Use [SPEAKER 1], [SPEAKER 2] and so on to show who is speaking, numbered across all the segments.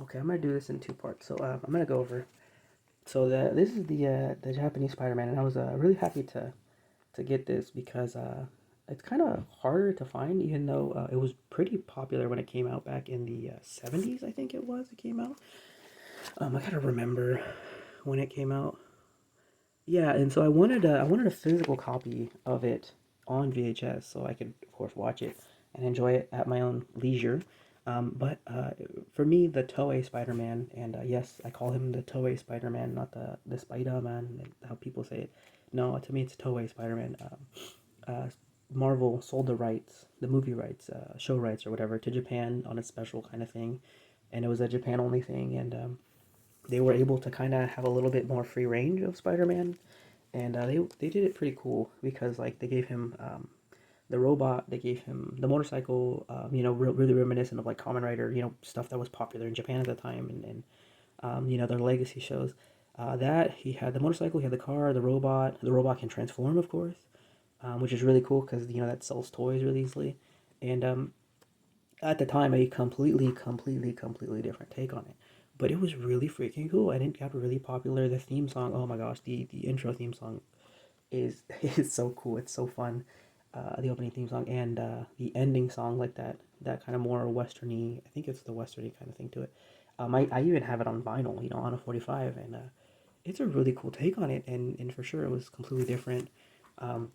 [SPEAKER 1] Okay, I'm gonna do this in two parts. So I'm gonna go over. So this is the Japanese Spider-Man, and I was really happy to get this because it's kind of harder to find, even though it was pretty popular when it came out back in the 70s. I think it was. It came out. I gotta remember when it came out. Yeah, and so I wanted a physical copy of it on VHS so I could of course watch it and enjoy it at my own leisure. But for me, the Toei Spider-Man, and yes, I call him the Toei Spider-Man, not the Spider-Man, how people say it. No, to me it's Toei Spider-Man. Uh, Marvel sold the rights, the movie rights, show rights or whatever, to Japan on a special kind of thing, and it was a Japan only thing, and they were able to kind of have a little bit more free range of Spider-Man, and they did it pretty cool because like they gave him the robot, they gave him the motorcycle, really reminiscent of like Kamen Rider, stuff that was popular in Japan at the time, and their legacy shows. That he had the motorcycle, he had the car, the robot. The robot can transform, of course, which is really cool because that sells toys really easily. And at the time, a completely different take on it. But it was really freaking cool, and it got really popular. The theme song, oh my gosh, the intro theme song is is so cool. It's so fun. The opening theme song and the ending song, like that kind of more westerny. I think it's the westerny kind of thing to it. I even have it on vinyl, on a 45, and it's a really cool take on it, and for sure it was completely different. Um,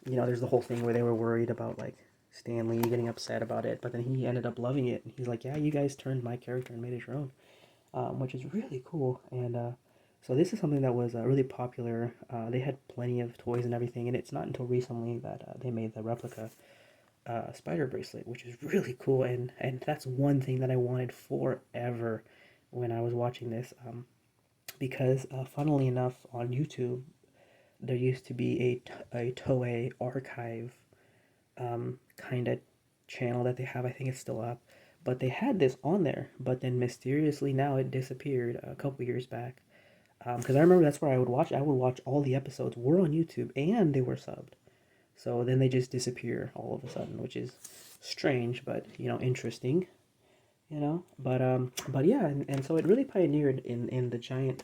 [SPEAKER 1] there's the whole thing where they were worried about like Stan Lee getting upset about it, but then he ended up loving it, and he's like, "Yeah, you guys turned my character and made it your own," which is really cool. And so this is something that was really popular. They had plenty of toys and everything, and it's not until recently that they made the replica spider bracelet, which is really cool. And that's one thing that I wanted forever when I was watching this, because funnily enough, on YouTube there used to be a Toei archive kind of channel that they have. I think it's still up, but they had this on there. But then mysteriously now it disappeared a couple years back. Because I remember that's where I would watch. I would watch all the episodes were on YouTube and they were subbed. So then they just disappear all of a sudden, which is strange, but interesting. But yeah, and so it really pioneered in the giant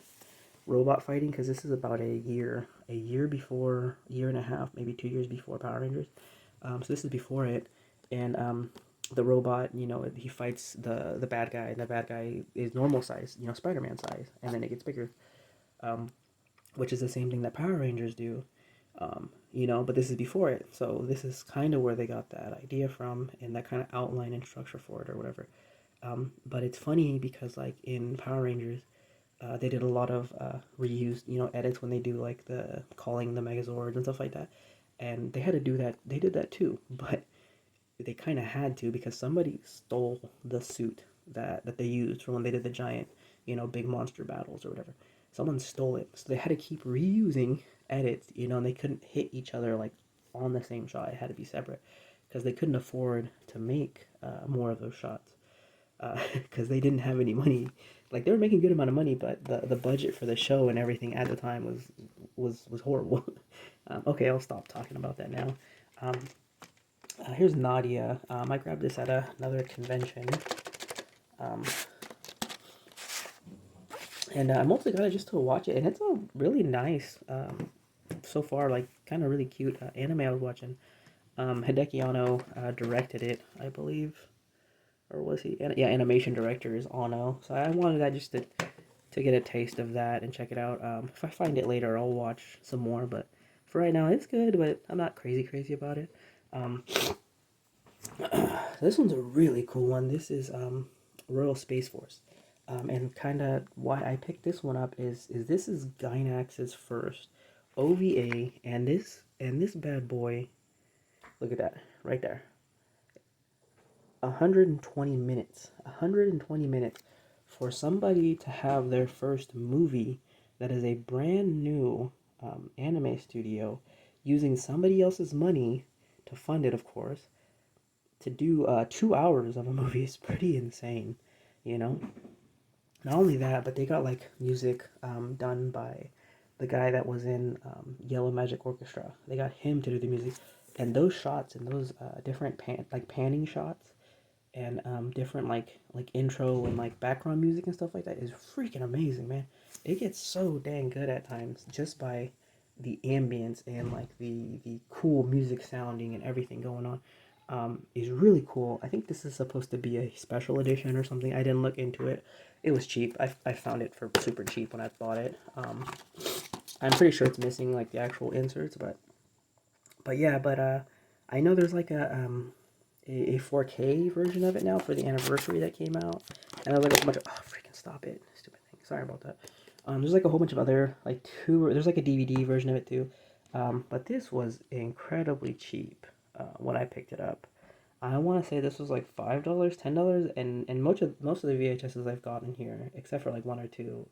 [SPEAKER 1] robot fighting because this is about a year before, year and a half, maybe 2 years before Power Rangers. So this is before it, and the robot, he fights the bad guy, and the bad guy is normal size, Spider-Man size, and then it gets bigger, um, which is the same thing that Power Rangers do. But this is before it, so this is kind of where they got that idea from, and that kind of outline and structure for it, or whatever. But it's funny because, like in Power Rangers, they did a lot of reused, edits when they do like the calling the Megazords and stuff like that, and they had to do that. They did that too, but they kind of had to because somebody stole the suit that they used for when they did the giant, big monster battles or whatever. Someone stole it, so they had to keep reusing edits, and they couldn't hit each other like on the same shot. It had to be separate because they couldn't afford to make more of those shots because they didn't have any money. Like they were making a good amount of money, but the budget for the show and everything at the time was horrible. Okay, I'll stop talking about that now. Um, Here's Nadia. I grabbed this at another convention, um, and I mostly got it just to watch it, and it's a really nice, so far, like kind of really cute anime I was watching. Hideki Anno directed it, I believe, or was he? Yeah, animation director is Anno. So I wanted that just to get a taste of that and check it out. If I find it later, I'll watch some more. But for right now, it's good. But I'm not crazy about it. Um, this one's a really cool one. This is Royal Space Force. And kind of why I picked this one up is this is Gainax's first OVA, and this bad boy. Look at that right there. 120 minutes. 120 minutes for somebody to have their first movie that is a brand new anime studio using somebody else's money to fund it, of course, to do 2 hours of a movie is pretty insane, you know? Not only that, but they got like music done by the guy that was in Yellow Magic Orchestra. They got him to do the music, and those shots and those different panning shots. and different like intro and like background music and stuff like that is freaking amazing, man. It gets so dang good at times just by the ambience and like the cool music sounding and everything going on. Is really cool. I think this is supposed to be a special edition or something. I didn't look into it. It was cheap. I found it for super cheap when I bought it. I'm pretty sure it's missing like the actual inserts, but yeah, I know there's like a 4K version of it now for the anniversary that came out, and there's like a bunch of freaking stop it, stupid thing. Sorry about that. There's like a whole bunch of other like there's like a DVD version of it too, but this was incredibly cheap when I picked it up. I want to say this was like $5, $10, and most of the VHSs I've gotten here, except for like one or two,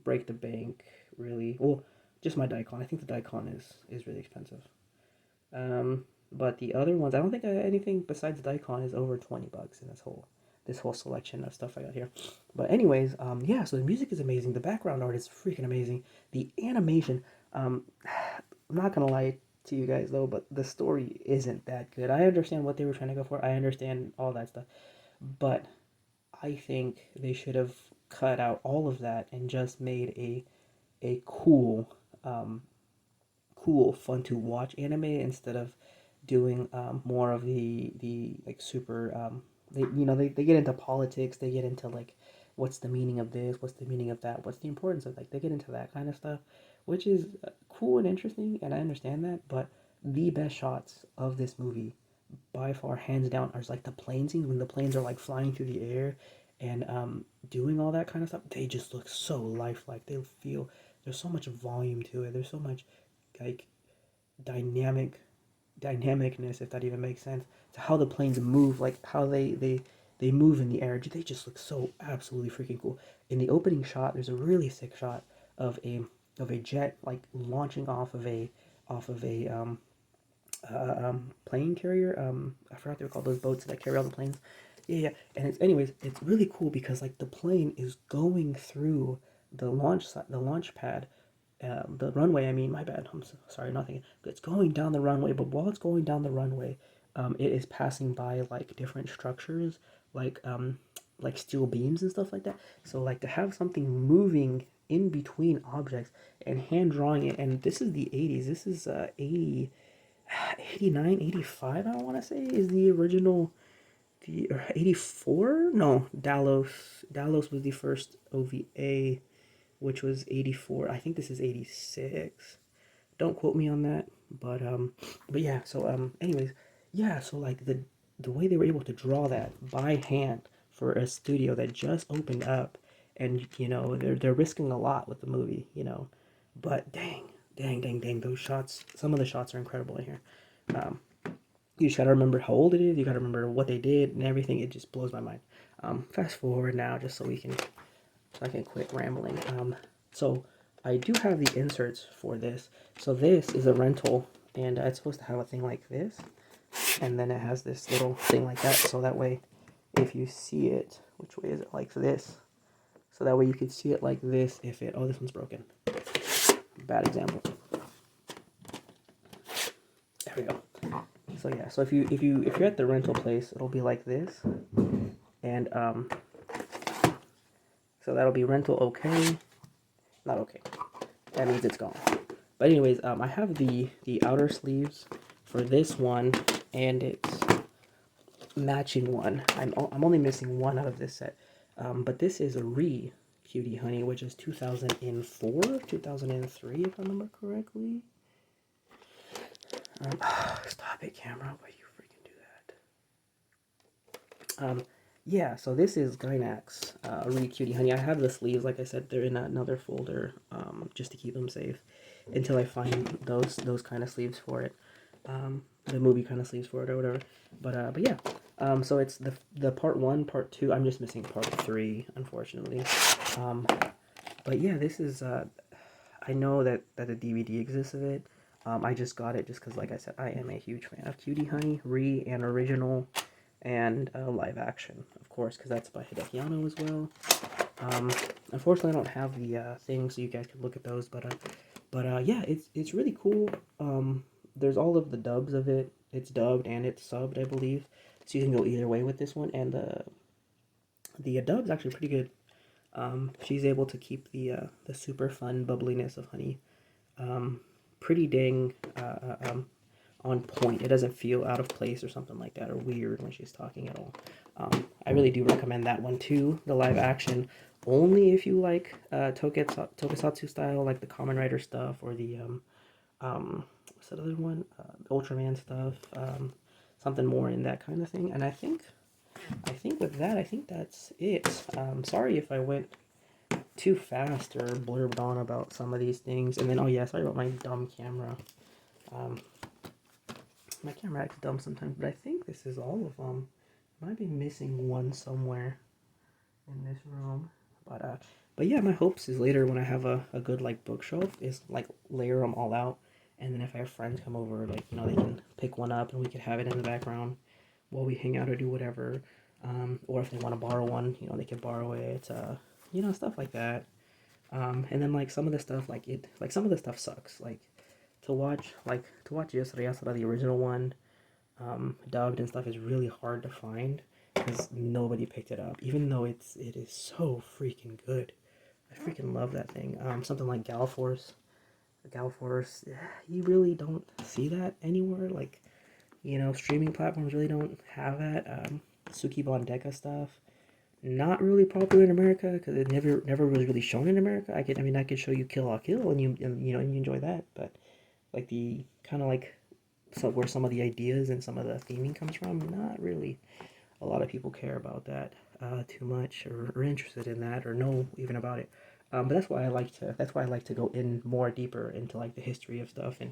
[SPEAKER 1] break the bank really. Well, just my Daikon. I think the Daikon is really expensive. But the other ones, I don't think anything besides Daikon is over $20 in this whole selection of stuff I got here. But anyways, yeah. So the music is amazing. The background art is freaking amazing. The animation, I'm not gonna lie to you guys though, but the story isn't that good. I understand what they were trying to go for. I understand all that stuff, but I think they should have cut out all of that and just made a cool, fun to watch anime instead of doing more of the like super. They get into politics. They get into like what's the meaning of this, what's the meaning of that, what's the importance of, like, they get into that kind of stuff, which is cool and interesting, and I understand that. But the best shots of this movie by far, hands down, are like the plane scenes when the planes are like flying through the air and doing all that kind of stuff. They just look so lifelike. They feel, there's so much volume to it. There's so much like dynamic dynamicness, if that even makes sense, to how the planes move, like how they move in the air. They just look so absolutely freaking cool. In the opening shot, there's a really sick shot of a jet like launching off of a plane carrier. I forgot they were called, those boats that carry all the planes. Yeah, yeah. And it's really cool because like the plane is going through the launch pad, the runway. I mean, my bad. I'm so, sorry, nothing. It's going down the runway, but while it's going down the runway, it is passing by like different structures, like steel beams and stuff like that. So like to have something moving in between objects and hand drawing it, and this is the 80s. This is 89, 85, I want to say, is the original. The 84? No, Dallos was the first OVA, which was 84. I think this is 86. Don't quote me on that, but yeah. So anyways, yeah. So like the way they were able to draw that by hand for a studio that just opened up, and they're risking a lot with the movie, but dang, those shots. Some of the shots are incredible in here. Um, you just gotta remember how old it is. You gotta remember what they did and everything. It just blows my mind. Fast forward now, just so I can quit rambling. So I do have the inserts for this. So this is a rental, and it's supposed to have a thing like this, and then it has this little thing like that. So that way, if you see it, which way is it? Like this. So that way you can see it like this. If it, oh, this one's broken. Bad example. There we go. So yeah. So if you're at the rental place, it'll be like this, and so that'll be rental okay. Not okay. That means it's gone. But anyways, I have the outer sleeves for this one, and it's matching one. I'm only missing one out of this set. But this is a Cutie Honey, which is 2004, 2003, if I remember correctly. Stop it, camera! Why you freaking do that? Yeah, so this is Gynax, Cutie Honey. I have the sleeves, like I said, they're in another folder, just to keep them safe until I find those kind of sleeves for it, the movie kind of sleeves for it or whatever. But yeah, so it's the part 1, part 2. I'm just missing part 3, unfortunately. But yeah, this is I know that the DVD exists of it. I just got it just because, like I said, I am a huge fan of Cutie Honey, and original, and live action, of course, because that's by Hideki Anno as well. Unfortunately, I don't have the thing, so you guys can look at those. But yeah, it's really cool. There's all of the dubs of it. It's dubbed and it's subbed, I believe. So you can go either way with this one, and the dub's actually pretty good. She's able to keep the super fun bubbliness of honey pretty dang on point. It doesn't feel out of place or something like that or weird when she's talking at all. I really do recommend that one too, the live action, only if you like tokusatsu style, like the Kamen Rider stuff or the what's that other one, Ultraman stuff, something more in that kind of thing. And I think with that, I think that's it. Sorry if I went too fast or blurbed on about some of these things. And then, oh yeah, sorry about my dumb camera. Um, my camera acts dumb sometimes, but I think this is all of them. Might be missing one somewhere in this room. But yeah, my hopes is later when I have a good like bookshelf is like layer them all out. And then if I have friends come over, like, you know, they can pick one up and we can have it in the background while we hang out or do whatever. Or if they want to borrow one, you know, they can borrow it. You know, stuff like that. And then like some of the stuff, like some of the stuff sucks. Like to watch Yasura Yasura, the original one, dubbed and stuff is really hard to find because nobody picked it up, even though it is so freaking good. I freaking love that thing. Something like Galeforce, you really don't see that anywhere. Like, you know, streaming platforms really don't have that. Tsukibon Deka stuff, not really popular in America because it never was really shown in America. I could show you Kill la Kill and you enjoy that, but like the kind of like where some of the ideas and some of the theming comes from, not really a lot of people care about that too much or interested in that or know even about it. But that's why I like to go in more deeper into like the history of stuff and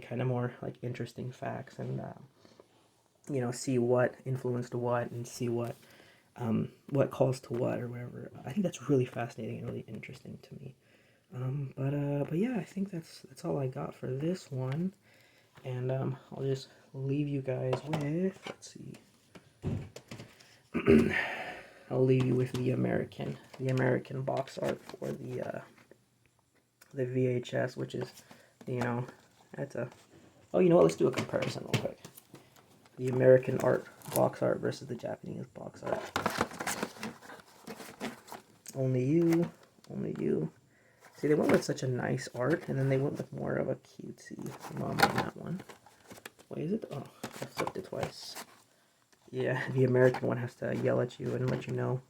[SPEAKER 1] kind of more like interesting facts and you know, see what influenced what and see what calls to what or whatever. I think that's really fascinating and really interesting to me. But yeah, I think that's all I got for this one, and I'll just leave you guys with, let's see. I'll leave you with the American box art for the VHS, which is, you know, that's a. Oh, you know what? Let's do a comparison real quick. The American box art versus the Japanese box art. Only you. See, they went with such a nice art, and then they went with more of a cutesy mom on that one. Wait, is it? Oh, I flipped it twice. Yeah, the American one has to yell at you and let you know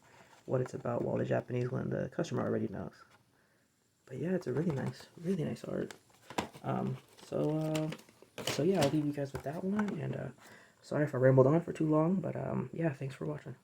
[SPEAKER 1] what it's about, while the Japanese one, the customer already knows. But yeah, it's a really nice art. Um, so, so yeah, I'll leave you guys with that one, and sorry if I rambled on for too long, but yeah, thanks for watching.